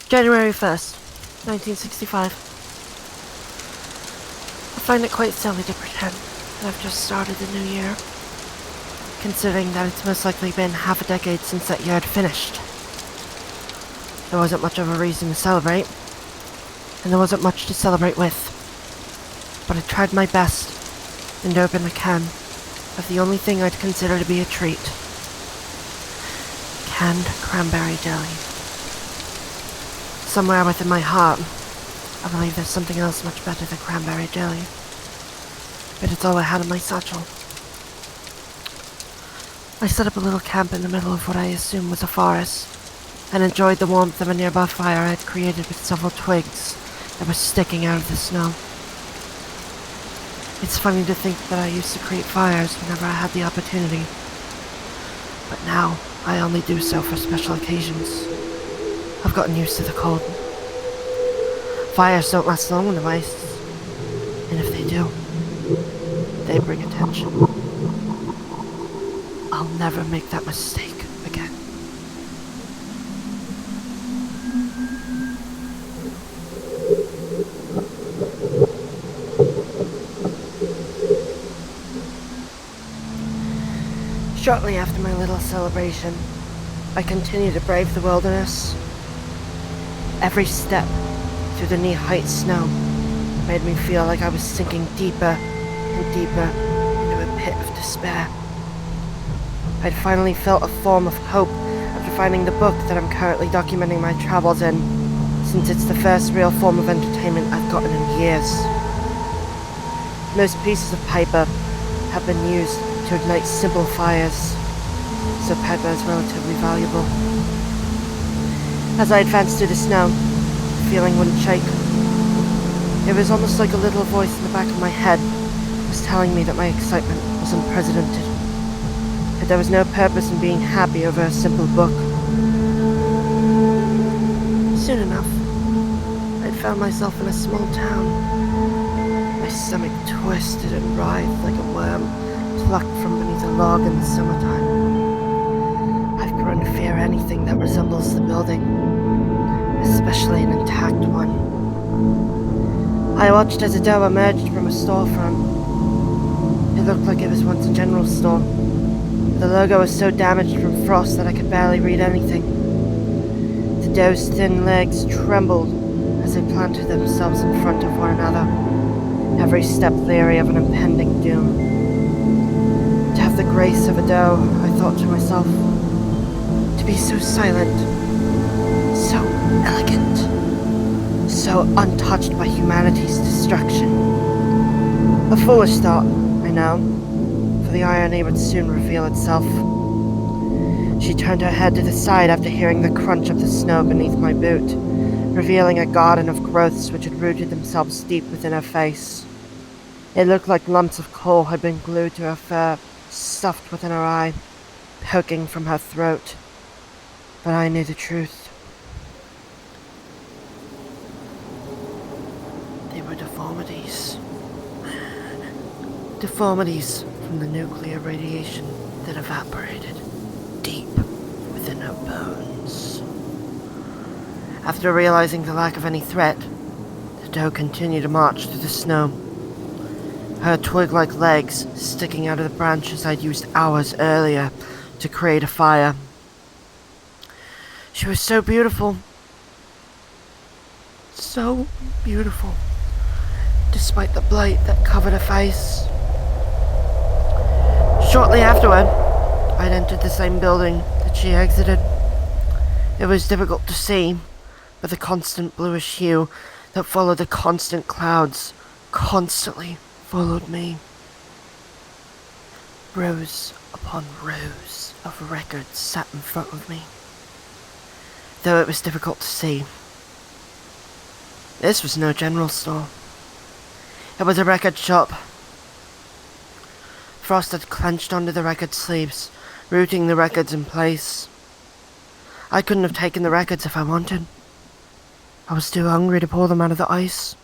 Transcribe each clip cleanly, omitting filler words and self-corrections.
January 1st, 1965. I find it quite silly to pretend that I've just started the new year, considering that it's most likely been half a decade since that year had finished. There wasn't much of a reason to celebrate, and there wasn't much to celebrate with. But I tried my best and opened a can of the only thing I'd consider to be a treat. Canned cranberry jelly. Somewhere within my heart, I believe there's something else much better than cranberry jelly. But it's all I had in my satchel. I set up a little camp in the middle of what I assumed was a forest, and enjoyed the warmth of a nearby fire I had created with several twigs that were sticking out of the snow. It's funny to think that I used to create fires whenever I had the opportunity, but now I only do so for special occasions. I've gotten used to the cold. Fires don't last long in the wastes, and if they do, they bring attention. I'll never make that mistake again. Shortly after my little celebration, I continued to brave the wilderness. Every step through the knee-height snow made me feel like I was sinking deeper and deeper into a pit of despair. I'd finally felt a form of hope after finding the book that I'm currently documenting my travels in, since it's the first real form of entertainment I've gotten in years. Most pieces of paper have been used to ignite simple fires, so paper is relatively valuable. As I advanced through the snow, the feeling wouldn't shake. It was almost like a little voice in the back of my head was telling me that my excitement was unprecedented, that there was no purpose in being happy over a simple book. Soon enough, I'd found myself in a small town. My stomach twisted and writhed like a worm plucked from beneath a log in the summertime. I've grown to fear anything that resembles the building, especially an intact one. I watched as a doe emerged from a storefront. It looked like it was once a general store. The logo was so damaged from frost that I could barely read anything. The doe's thin legs trembled as they planted themselves in front of one another, every step leery of an impending doom. To have the grace of a doe, I thought to myself, to be so silent, so elegant, so untouched by humanity's destruction. A foolish thought, I know, for the irony would soon reveal itself. She turned her head to the side after hearing the crunch of the snow beneath my boot, revealing a garden of growths which had rooted themselves deep within her face. It looked like lumps of coal had been glued to her fur, stuffed within her eye, poking from her throat. But I knew the truth. They were deformities. Deformities from the nuclear radiation that evaporated deep within her bones. After realizing the lack of any threat, the doe continued to march through the snow, her twig-like legs sticking out of the branches I'd used hours earlier to create a fire. She was so beautiful. So beautiful, despite the blight that covered her face. Shortly afterward, I'd entered the same building that she exited. It was difficult to see, but the constant bluish hue that followed the constant clouds constantly followed me. Rows upon rows of records sat in front of me, though it was difficult to see. This was no general store. It was a record shop. Frost had clenched onto the record sleeves, rooting the records in place. I couldn't have taken the records if I wanted. I was too hungry to pull them out of the ice.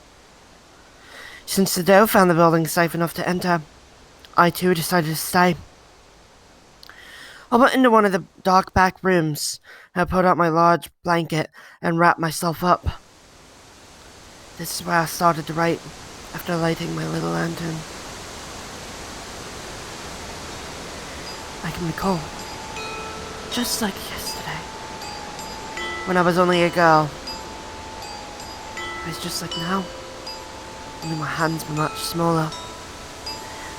Since the doe found the building safe enough to enter, I too decided to stay. I went into one of the dark back rooms, and I pulled out my large blanket and wrapped myself up. This is where I started to write after lighting my little lantern. I can recall, just like yesterday, when I was only a girl. It was just like now, only my hands were much smaller,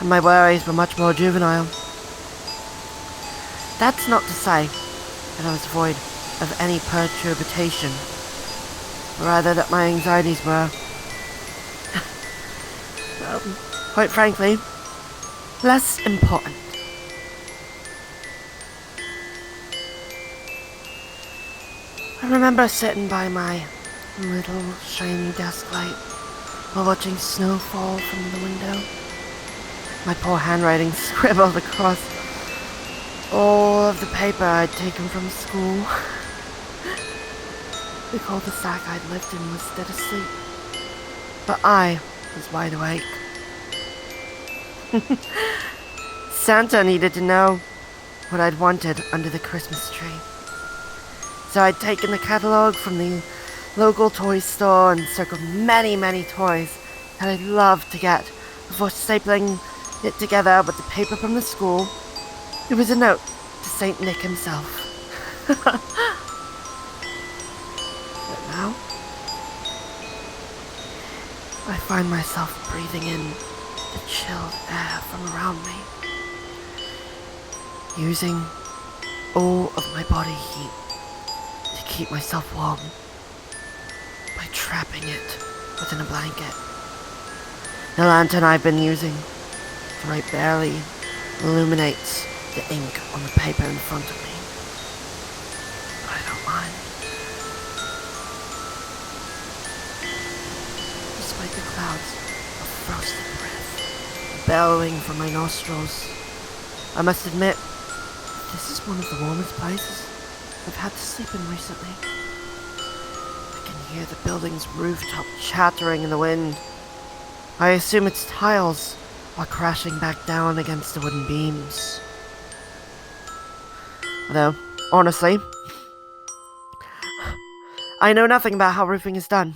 and my worries were much more juvenile. That's not to say that I was void of any perturbation, or rather that my anxieties were, well, quite frankly, less important. I remember sitting by my little shiny desk light while watching snow fall from the window. My poor handwriting scribbled across all of the paper I'd taken from school. The cul-de-sac I'd lived in was dead asleep, but I was wide awake. Santa needed to know what I'd wanted under the Christmas tree. So I'd taken the catalog from the local toy store and circled many, many toys that I'd love to get before stapling it together with the paper from the school. It was a note to Saint Nick himself. But now, I find myself breathing in the chilled air from around me, using all of my body heat to keep myself warm by trapping it within a blanket. The lantern I've been using to write barely illuminates the ink on the paper in front of me, but I don't mind. Despite the clouds of frosted breath bellowing from my nostrils, I must admit, this is one of the warmest places I've had to sleep in recently. I can hear the building's rooftop chattering in the wind. I assume its tiles are crashing back down against the wooden beams. Although, honestly, I know nothing about how roofing is done,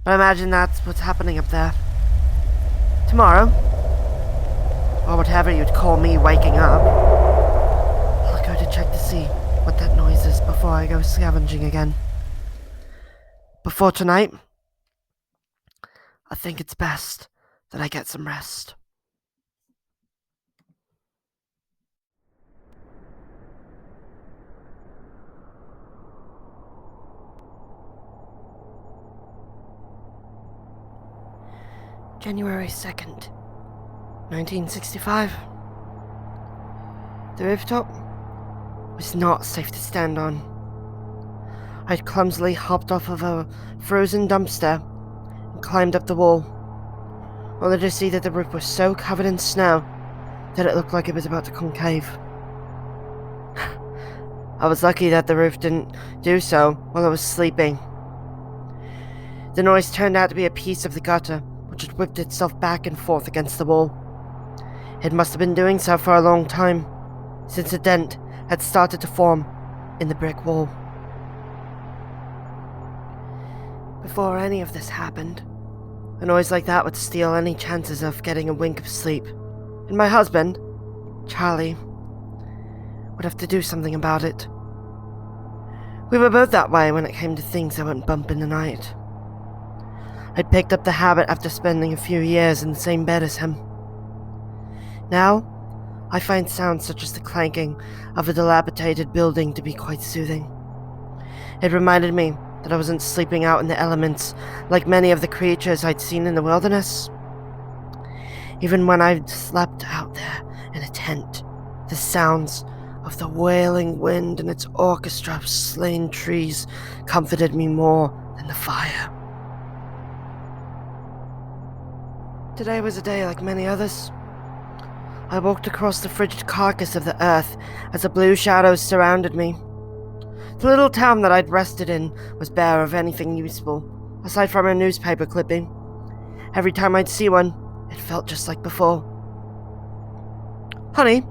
but I imagine that's what's happening up there. Tomorrow, or whatever you'd call me waking up, I'll go to check to see what that noise is before I go scavenging again. Before tonight, I think it's best that I get some rest. January 2nd, 1965. The rooftop was not safe to stand on. I'd clumsily hopped off of a frozen dumpster and climbed up the wall, only to see that the roof was so covered in snow that it looked like it was about to concave. I was lucky that the roof didn't do so while I was sleeping. The noise turned out to be a piece of the gutter, which had whipped itself back and forth against the wall. It must have been doing so for a long time, since a dent had started to form in the brick wall. Before any of this happened, a noise like that would steal any chances of getting a wink of sleep, and my husband, Charlie, would have to do something about it. We were both that way when it came to things that went bump in the night. I'd picked up the habit after spending a few years in the same bed as him. Now, I find sounds such as the clanking of a dilapidated building to be quite soothing. It reminded me that I wasn't sleeping out in the elements like many of the creatures I'd seen in the wilderness. Even when I'd slept out there in a tent, the sounds of the wailing wind and its orchestra of slain trees comforted me more than the fire. Today was a day like many others. I walked across the frigid carcass of the earth as the blue shadows surrounded me. The little town that I'd rested in was bare of anything useful, aside from a newspaper clipping. Every time I'd see one, it felt just like before. Honey,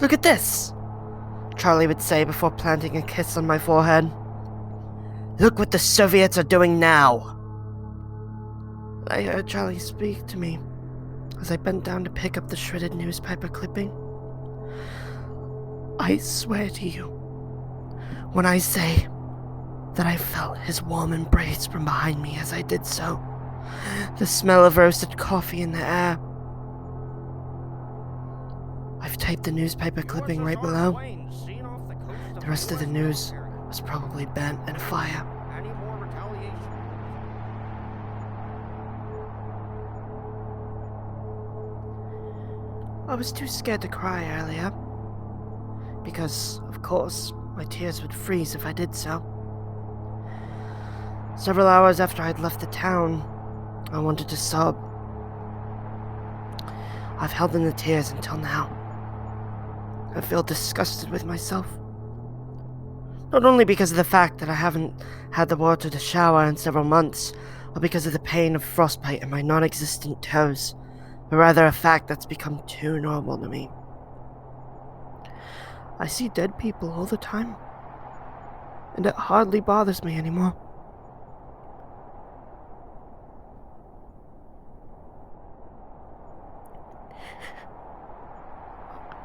look at this. Charlie would say before planting a kiss on my forehead. "Look what the Soviets are doing now." I heard Charlie speak to me as I bent down to pick up the shredded newspaper clipping. I swear to you, when I say that I felt his warm embrace from behind me as I did so, the smell of roasted coffee in the air. I've typed the newspaper clipping right below. The rest of the news was probably burnt in a fire. I was too scared to cry earlier, because, of course, my tears would freeze if I did so. Several hours after I'd left the town, I wanted to sob. I've held in the tears until now. I feel disgusted with myself. Not only because of the fact that I haven't had the water to shower in several months, or because of the pain of frostbite in my non-existent toes, but rather a fact that's become too normal to me. I see dead people all the time, and it hardly bothers me anymore.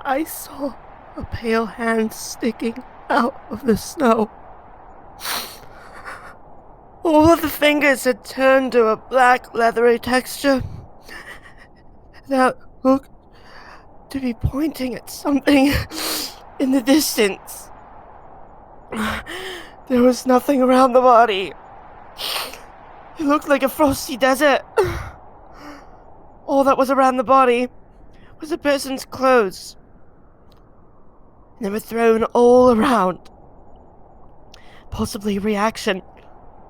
I saw a pale hand sticking out of the snow. All of the fingers had turned to a black, leathery texture that looked to be pointing at something in the distance. There was nothing around the body. It looked like a frosty desert. All that was around the body was a person's clothes. They were thrown all around. Possibly a reaction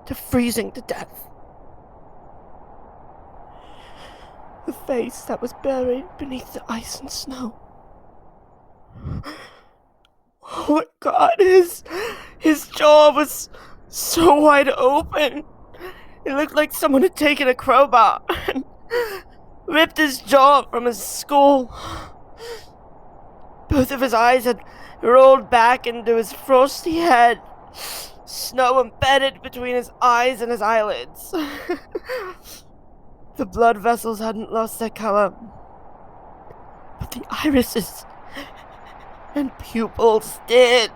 to freezing to death. The face that was buried beneath the ice and snow. Oh my God, his jaw was so wide open. It looked like someone had taken a crowbar and ripped his jaw from his skull. Both of his eyes had rolled back into his frosty head, snow embedded between his eyes and his eyelids. The blood vessels hadn't lost their color, but the irises and pupils did.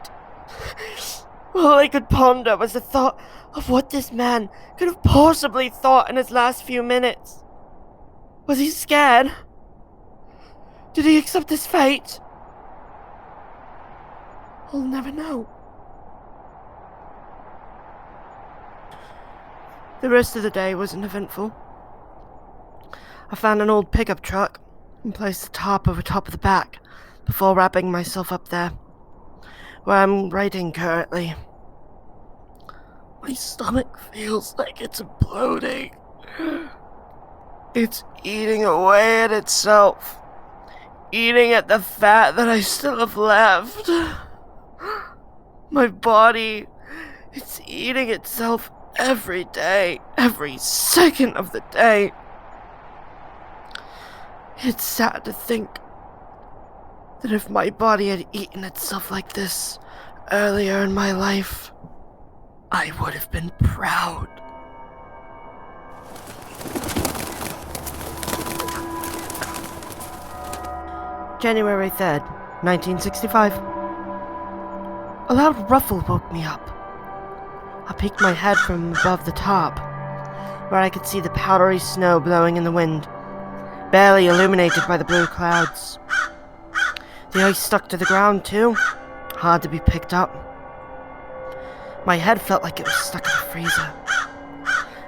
All I could ponder was the thought of what this man could have possibly thought in his last few minutes. Was he scared? Did he accept his fate? I'll never know. The rest of the day wasn't eventful. I found an old pickup truck and placed the top over top of the back before wrapping myself up there, where I'm writing currently. My stomach feels like it's imploding. It's eating away at itself, eating at the fat that I still have left. My body, it's eating itself every day, every second of the day. It's sad to think that if my body had eaten itself like this earlier in my life, I would have been proud. January 3rd, 1965. A loud ruffle woke me up. I peeked my head from above the top, where I could see the powdery snow blowing in the wind, barely illuminated by the blue clouds. The ice stuck to the ground too, hard to be picked up. My head felt like it was stuck in a freezer.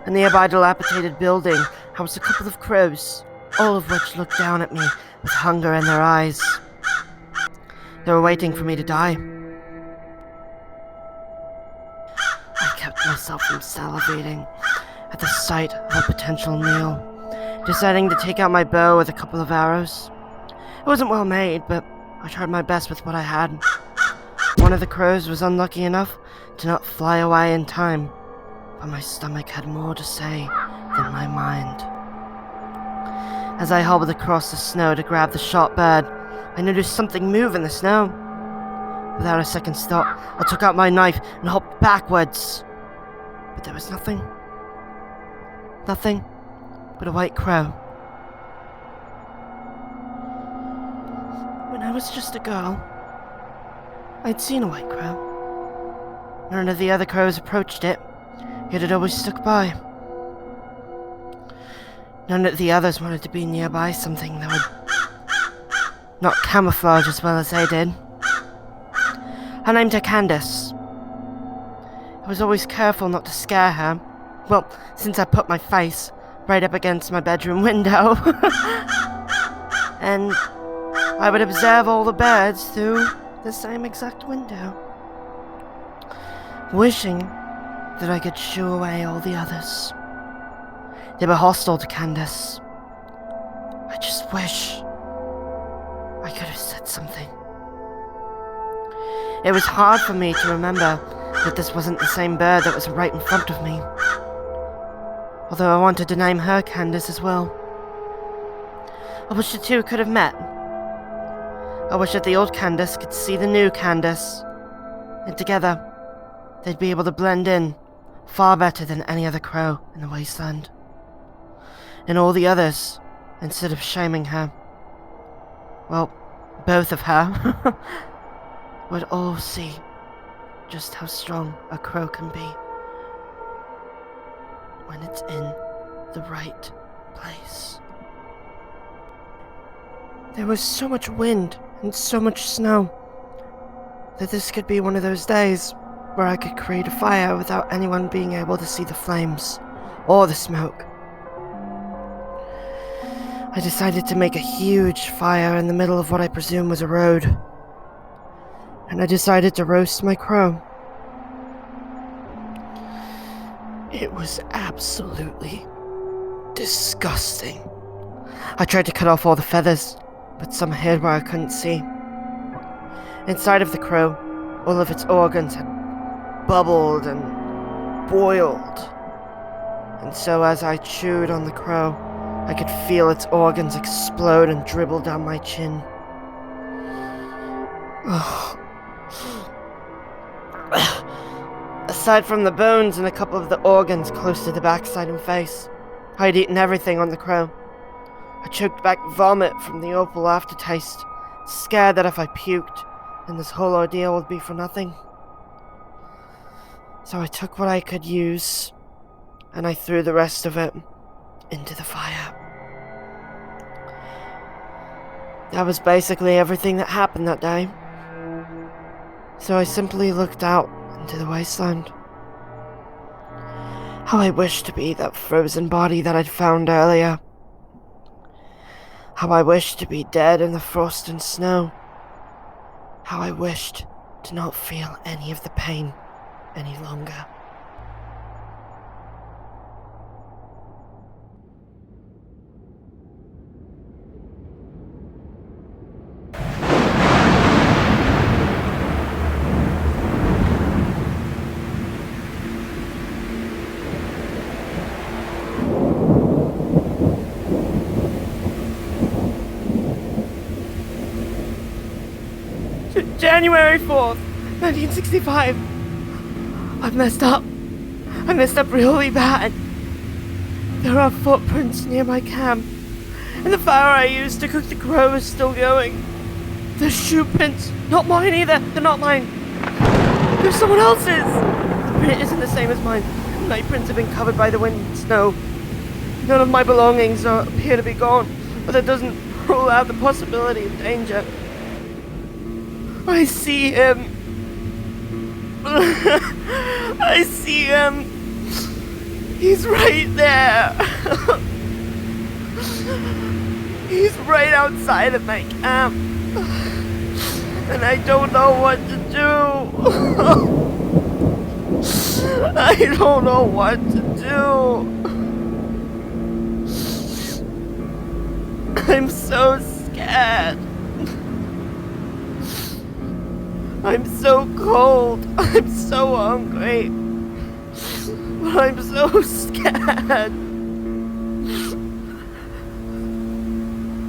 A nearby dilapidated building housed a couple of crows, all of which looked down at me with hunger in their eyes. They were waiting for me to die. I kept myself from salivating at the sight of a potential meal, deciding to take out my bow with a couple of arrows. It wasn't well made, but I tried my best with what I had. One of the crows was unlucky enough to not fly away in time, but my stomach had more to say than my mind. As I hobbled across the snow to grab the shot bird, I noticed something move in the snow. Without a second thought, I took out my knife and hopped backwards. But there was nothing. Nothing but a white crow. When I was just a girl, I'd seen a white crow. None of the other crows approached it, yet it always stuck by. None of the others wanted to be nearby something that would not camouflage as well as they did. I named her Candace. I was always careful not to scare her. Well, since I put my face right up against my bedroom window. And I would observe all the birds through the same exact window, wishing that I could shoo away all the others. They were hostile to Candace. I just wish I could have said something. It was hard for me to remember that this wasn't the same bird that was right in front of me. Although I wanted to name her Candace as well. I wish the two could have met. I wish that the old Candace could see the new Candace, and together they'd be able to blend in far better than any other crow in the wasteland. And all the others, instead of shaming her, well, both of her, would all see just how strong a crow can be when it's in the right place. There was so much wind and so much snow that this could be one of those days where I could create a fire without anyone being able to see the flames or the smoke. I decided to make a huge fire in the middle of what I presume was a road. And I decided to roast my crow. It was absolutely disgusting. I tried to cut off all the feathers, but some hid where I couldn't see. Inside of the crow, all of its organs had bubbled and boiled. And so as I chewed on the crow, I could feel its organs explode and dribble down my chin. Oh. Aside from the bones and a couple of the organs close to the backside and face, I'd eaten everything on the crow. I choked back vomit from the awful aftertaste, scared that if I puked, then this whole ordeal would be for nothing. So I took what I could use, and I threw the rest of it into the fire. That was basically everything that happened that day. So I simply looked out into the wasteland. How I wished to be that frozen body that I'd found earlier. How I wished to be dead in the frost and snow. How I wished to not feel any of the pain any longer. January 4th, 1965. I've messed up. I messed up really bad. There are footprints near my camp, and the fire I used to cook the crow is still going. There's shoe prints, not mine either. They're not mine. They're someone else's. The print isn't the same as mine. My prints have been covered by the wind and snow. None of my belongings appear to be gone, but that doesn't rule out the possibility of danger. I see him. I see him. He's right there. He's right outside of my camp. And I don't know what to do. I don't know what to do. I'm so scared. I'm so cold. I'm so hungry. But I'm so scared.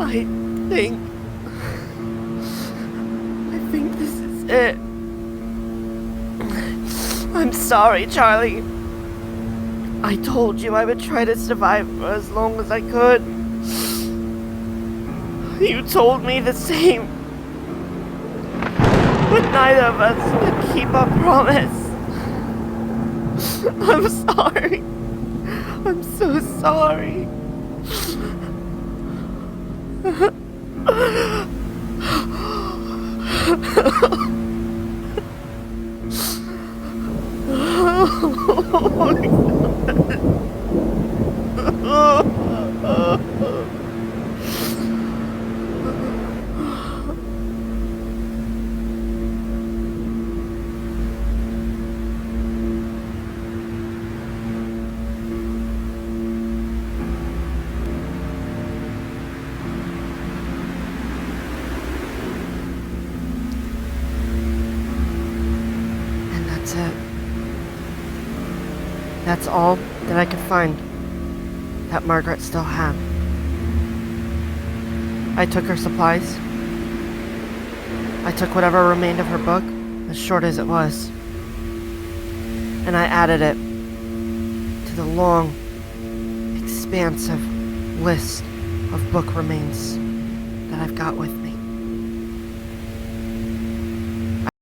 I think this is it. I'm sorry, Charlie. I told you I would try to survive for as long as I could. You told me the same. But neither of us could keep our promise. I'm sorry. I'm so sorry. And that's it. That's all that I could find that Margaret still had. I took her supplies. I took whatever remained of her book, as short as it was, and I added it to the long, expansive list of book remains that I've got with me.